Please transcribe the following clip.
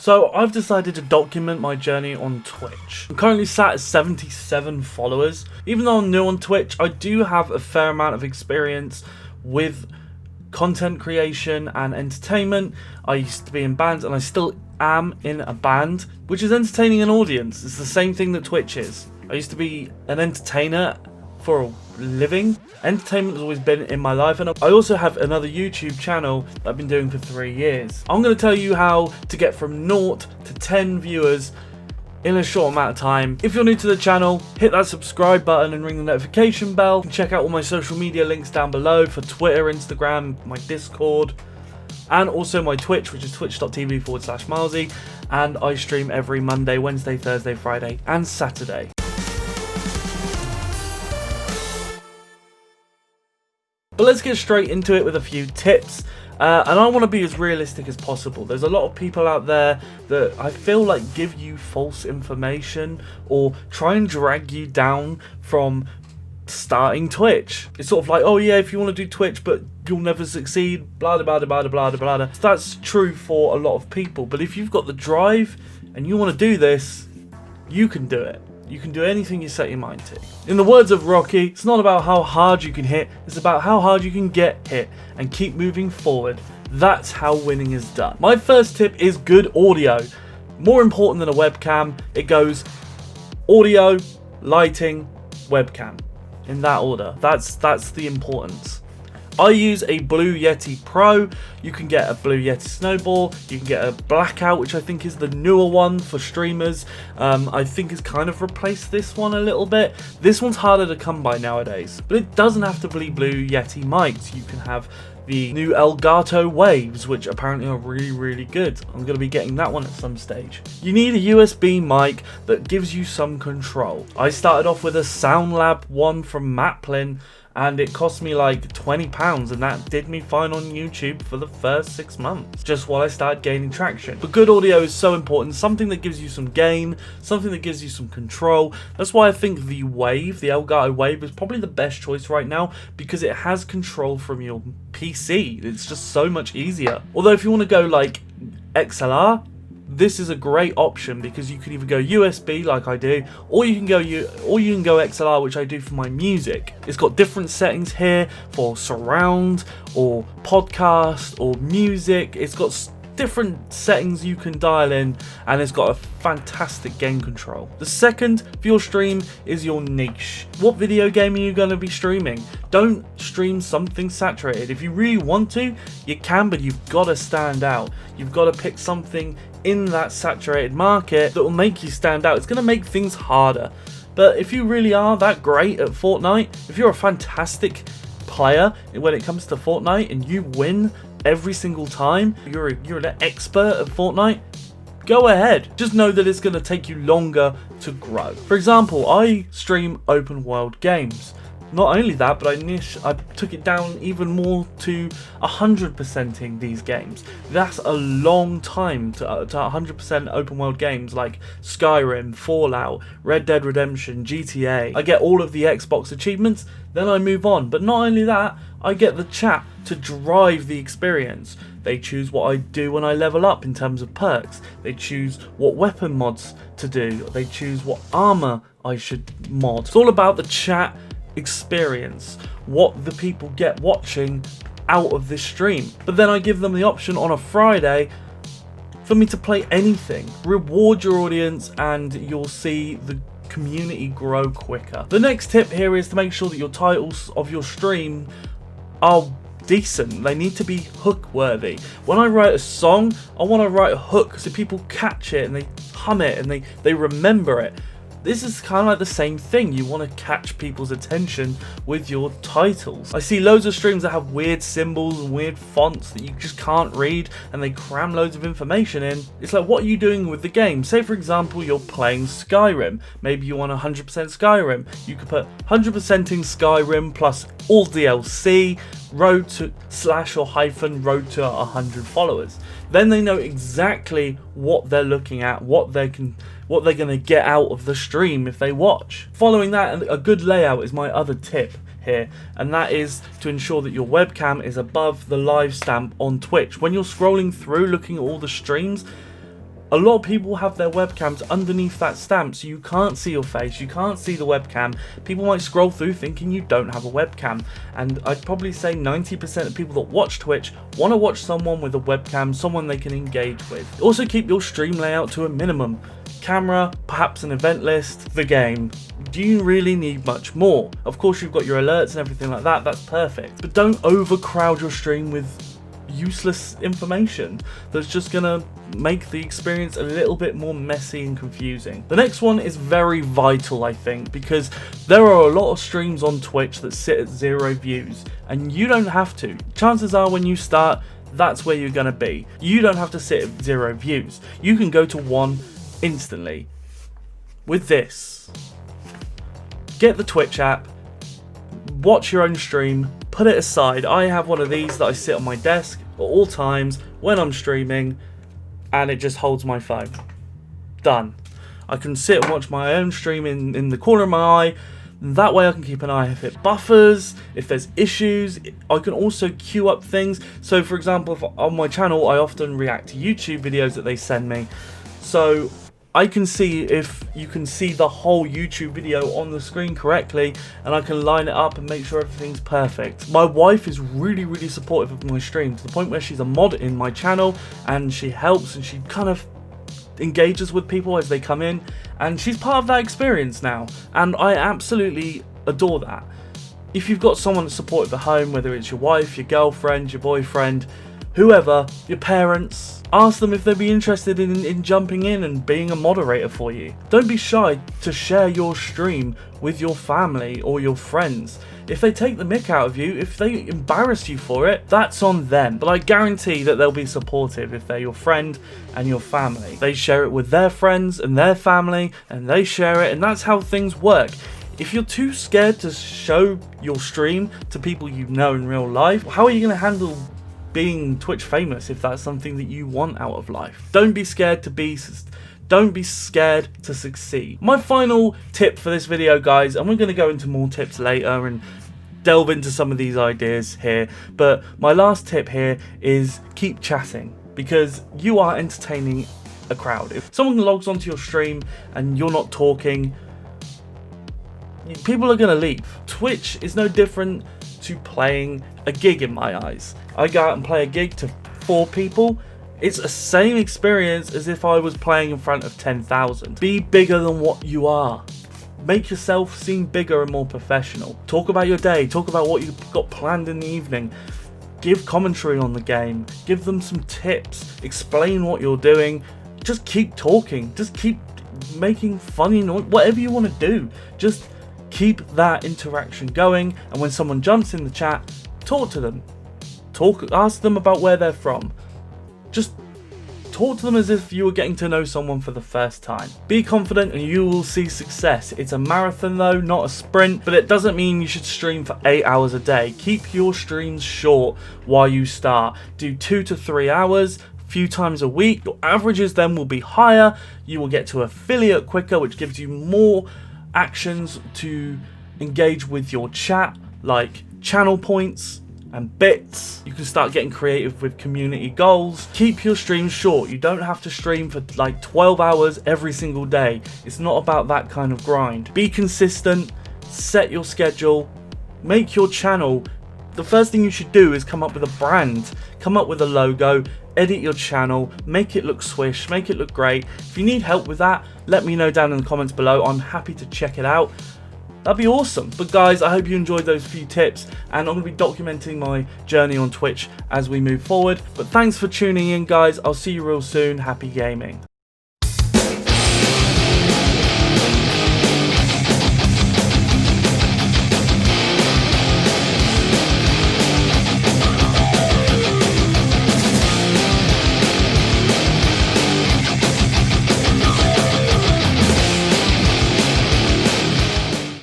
So I've decided to document my journey on Twitch. I'm currently sat at 77 followers. Even though I'm new on Twitch, I do have a fair amount of experience with content creation and entertainment. I used to be in bands and I still am in a band, which is entertaining an audience. It's the same thing that Twitch is. I used to be an entertainer for a living. Entertainment has always been in my life, and I also have another YouTube channel that I've been doing for 3 years. I'm going to tell you how to get from 0 to 10 viewers in a short amount of time. If you're new to the channel, hit that subscribe button and ring the notification bell. You can check out all my social media links down below for Twitter, Instagram, my Discord, and also my Twitch, which is twitch.tv/milezee, and I stream every Monday, Wednesday, Thursday, Friday, and Saturday. But let's get straight into it with a few tips. And I want to be as realistic as possible. There's a lot of people out there that I feel like give you false information or try and drag you down from starting Twitch. It's sort of like, oh yeah, if you want to do Twitch but you'll never succeed, blah blah blah blah blah blah blah. That's true for a lot of people, but if you've got the drive and you want to do this, you can do it. You can do anything you set your mind to. In the words of Rocky, it's not about how hard you can hit, it's about how hard you can get hit and keep moving forward. That's how winning is done. My first tip is good audio. More important than a webcam, it goes audio, lighting, webcam. In that order. That's the importance. I use a Blue Yeti Pro. You can get a Blue Yeti Snowball. You can get a Blackout, which I think is the newer one for streamers. I think it's kind of replaced this one a little bit. This one's harder to come by nowadays. But it doesn't have to be Blue Yeti mics. You can have the new Elgato Waves, which apparently are really good. I'm going to be getting that one at some stage. You need a USB mic that gives you some control. I started off with a SoundLab one from Maplin, and it cost me like £20, and that did me fine on YouTube for the first 6 months, just while I started gaining traction. But good audio is so important, something that gives you some gain, something that gives you some control. That's why I think the Wave, the Elgato Wave, is probably the best choice right now, because it has control from your PC. It's just so much easier. Although if you want to go like XLR, this is a great option, because you can either go USB like I do, or you can go XLR, which I do for my music. It's got different settings here for surround or podcast or music. It's got different settings you can dial in, and it's got a fantastic gain control. The second for your stream is your niche. What video game are you going to be streaming? Don't stream something saturated. If you really want to, you can, but you've got to stand out. You've got to pick something in that saturated market that will make you stand out. It's going to make things harder. But if you really are that great at Fortnite, if you're a fantastic player when it comes to Fortnite and you win every single time, you're an expert at Fortnite, go ahead. Just know that it's going to take you longer to grow. For example, I stream open world games. Not only that, but I took it down even more to 100%ing these games. That's a long time to 100% open world games like Skyrim, Fallout, Red Dead Redemption, GTA. I get all of the Xbox achievements, then I move on. But not only that, I get the chat to drive the experience. They choose what I do when I level up in terms of perks. They choose what weapon mods to do. They choose what armor I should mod. It's all about the chat experience, what the people get watching out of this stream. But then I give them the option on a Friday for me to play anything. Reward your audience and you'll see the community grow quicker. The next tip here is to make sure that your titles of your stream are decent. They need to be hook worthy. When I write a song, I want to write a hook so people catch it and they hum it and they remember it. This is kind of like the same thing. You want to catch people's attention with your titles. I see loads of streams that have weird symbols and weird fonts that you just can't read, and they cram loads of information in. It's like, what are you doing with the game? Say for example, you're playing Skyrim. Maybe you want 100% Skyrim. You could put 100% in Skyrim plus all DLC, road to road to 100 followers. Then they know exactly what they're looking at, what they're going to get out of the stream if they watch. Following that, a good layout is my other tip here, and that is to ensure that your webcam is above the live stamp on Twitch. When you're scrolling through looking at all the streams, A lot of people have their webcams underneath that stamp, so you can't see your face, you can't see the webcam. People might scroll through thinking you don't have a webcam, and I'd probably say 90% of people that watch Twitch want to watch someone with a webcam, someone they can engage with. Also keep your stream layout to a minimum. Camera, perhaps an event list, the game. Do you really need much more? Of course you've got your alerts and everything like that, that's perfect. But don't overcrowd your stream with useless information that's just gonna make the experience a little bit more messy and confusing. The next one is very vital, I think, because there are a lot of streams on Twitch that sit at 0 views, and you don't have to. Chances are when you start, that's where you're gonna be. You don't have to sit at 0 views. You can go to 1 instantly. With this, get the Twitch app, watch your own stream, put it aside. I have one of these that I sit on my desk at all times when I'm streaming, and it just holds my phone. Done. I can sit and watch my own stream in the corner of my eye. That way I can keep an eye if it buffers, if there's issues. I can also queue up things. So for example, if on my channel I often react to YouTube videos that they send me. So I can see if you can see the whole YouTube video on the screen correctly, and I can line it up and make sure everything's perfect. My wife is really supportive of my stream, to the point where she's a mod in my channel, and she helps and she kind of engages with people as they come in, and she's part of that experience now, and I absolutely adore that. If you've got someone that's supportive at home, whether it's your wife, your girlfriend, your boyfriend, whoever, your parents, ask them if they'd be interested in jumping in and being a moderator for you. Don't be shy to share your stream with your family or your friends. If they take the mick out of you, if they embarrass you for it, that's on them. But I guarantee that they'll be supportive if they're your friend and your family. They share it with their friends and their family, and they share it, and that's how things work. If you're too scared to show your stream to people you know in real life, how are you going to handle being Twitch famous if that's something that you want out of life? Don't be scared to succeed. My final tip for this video, guys, and we're going to go into more tips later and delve into some of these ideas here, but my last tip here is keep chatting, because you are entertaining a crowd. If someone logs onto your stream and you're not talking, people are going to leave. Twitch is no different to playing a gig in my eyes. I go out and play a gig to 4 people. It's the same experience as if I was playing in front of 10,000. Be bigger than what you are. Make yourself seem bigger and more professional. Talk about your day. Talk about what you've got planned in the evening. Give commentary on the game. Give them some tips. Explain what you're doing. Just keep talking. Just keep making funny noise. Whatever you want to do. Just keep that interaction going, and when someone jumps in the chat, talk to them. Ask them about where they're from. Just talk to them as if you were getting to know someone for the first time. Be confident and you will see success. It's a marathon though, not a sprint, but it doesn't mean you should stream for 8 hours a day. Keep your streams short while you start. Do 2 to 3 hours, few times a week. Your averages then will be higher. You will get to affiliate quicker, which gives you more actions to engage with your chat, like channel points and bits. You can start getting creative with community goals. Keep your streams short. You don't have to stream for like 12 hours every single day. It's not about that kind of grind. Be consistent, set your schedule, make your channel. The first thing you should do is come up with a brand, come up with a logo, edit your channel, make it look swish, make it look great. If you need help with that, let me know down in the comments below. I'm happy to check it out. That'd be awesome. But guys, I hope you enjoyed those few tips, and I'm going to be documenting my journey on Twitch as we move forward. But thanks for tuning in, guys. I'll see you real soon. Happy gaming.